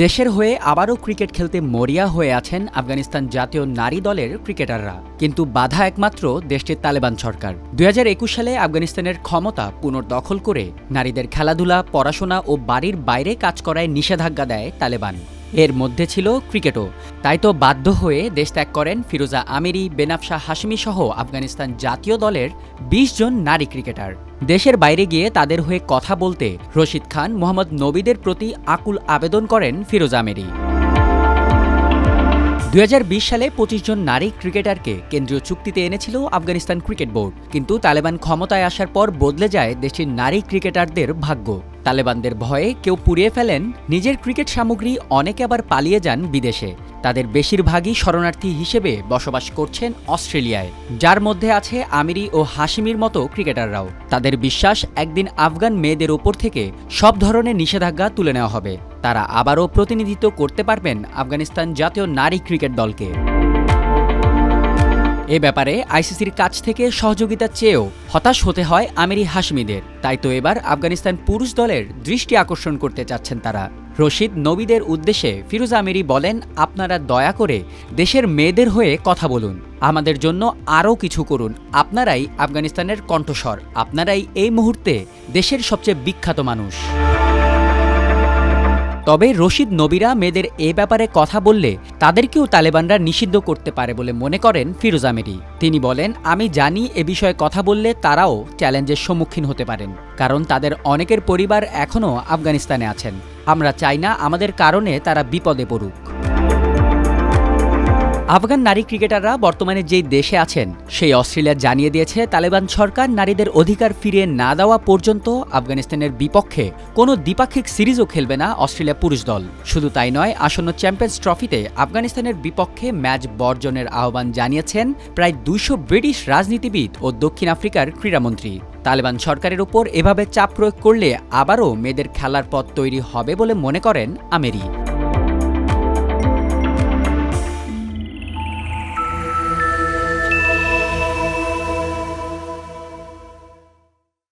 দেশের হয়ে আবারও ক্রিকেট খেলতে মরিয়া হয়ে আছেন আফগানিস্তান জাতীয় নারী দলের ক্রিকেটাররা, কিন্তু বাধা একমাত্র দেশটির তালেবান সরকার। 2021 সালে আফগানিস্তানের ক্ষমতা পুনর্দখল করে নারীদের খেলাধুলা, পড়াশোনা ও বাড়ির বাইরে কাজ করায় নিষেধাজ্ঞা দেয় তালেবান। এর মধ্যে ছিল ক্রিকেটও। তাই তো বাধ্য হয়ে দেশ ত্যাগ করেন ফিরোজা আমিরি, বেনাফশা হাশমি সহ আফগানিস্তান জাতীয় দলের 20 জন নারী ক্রিকেটার। দেশের বাইরে গিয়ে তাদের হয়ে কথা বলতে রশিদ খান, মোহাম্মদ নবীদের প্রতি আকুল আবেদন করেন ফিরোজা আমিরি। 2020 সালে 25 জন নারী ক্রিকেটারকে কেন্দ্রীয় চুক্তিতে এনেছিল আফগানিস্তান ক্রিকেট বোর্ড, কিন্তু তালেবান ক্ষমতায় আসার পর বদলে যায় দেশটির নারী ক্রিকেটারদের ভাগ্য। তালেবানদের ভয়ে কেউ পুড়িয়ে ফেলেন নিজের ক্রিকেট সামগ্রী, অনেকে আবার পালিয়ে যান বিদেশে। তাদের বেশিরভাগই শরণার্থী হিসেবে বসবাস করছেন অস্ট্রেলিয়ায়, যার মধ্যে আছে আমিরি ও হাশিমির মতো ক্রিকেটাররাও। তাদের বিশ্বাস, একদিন আফগান মেয়েদের ওপর থেকে সব ধরনের নিষেধাজ্ঞা তুলে নেওয়া হবে, তারা আবারও প্রতিনিধিত্ব করতে পারবেন আফগানিস্তান জাতীয় নারী ক্রিকেট দলকে। এ ব্যাপারে আইসিসির কাছ থেকে সহযোগিতা চেয়েও হতাশ হতে হয় আমিরি হাশমিদের। তাই তো এবার আফগানিস্তান পুরুষ দলের দৃষ্টি আকর্ষণ করতে চাচ্ছেন তারা। রশিদ নবীদের উদ্দেশ্যে ফিরোজা আমিরি বলেন, আপনারা দয়া করে দেশের মেয়েদের হয়ে কথা বলুন, আমাদের জন্য আরও কিছু করুন। আপনারাই আফগানিস্তানের কণ্ঠস্বর, আপনারাই এই মুহূর্তে দেশের সবচেয়ে বিখ্যাত মানুষ। তবে রশিদ নবীরা মেয়েদের এ ব্যাপারে কথা বললে তাদেরকেও তালেবানরা নিষিদ্ধ করতে পারে বলে মনে করেন ফিরোজা আমিরি। তিনি বলেন, আমি জানি এ বিষয়ে কথা বললে তারাও চ্যালেঞ্জের সম্মুখীন হতে পারেন, কারণ তাদের অনেকের পরিবার এখনও আফগানিস্তানে আছেন। আমরা চাই না আমাদের কারণে তারা বিপদে পড়ুক। আফগান নারী ক্রিকেটাররা বর্তমানে যেই দেশে আছেন সেই অস্ট্রেলিয়া জানিয়ে দিয়েছে, তালেবান সরকার নারীদের অধিকার ফিরিয়ে না দেওয়া পর্যন্ত আফগানিস্তানের বিপক্ষে কোনো দ্বিপাক্ষিক সিরিজও খেলবে না অস্ট্রেলিয়া পুরুষ দল। শুধু তাই নয়, আসন্ন চ্যাম্পিয়ন্স ট্রফিতে আফগানিস্তানের বিপক্ষে ম্যাচ বর্জনের আহ্বান জানিয়েছেন প্রায় 200 ব্রিটিশ রাজনীতিবিদ ও দক্ষিণ আফ্রিকার ক্রীড়ামন্ত্রী। তালেবান সরকারের উপর এভাবে চাপ প্রয়োগ করলে আবারও মেয়েদের খেলার পথ তৈরি হবে বলে মনে করেন আমিরি।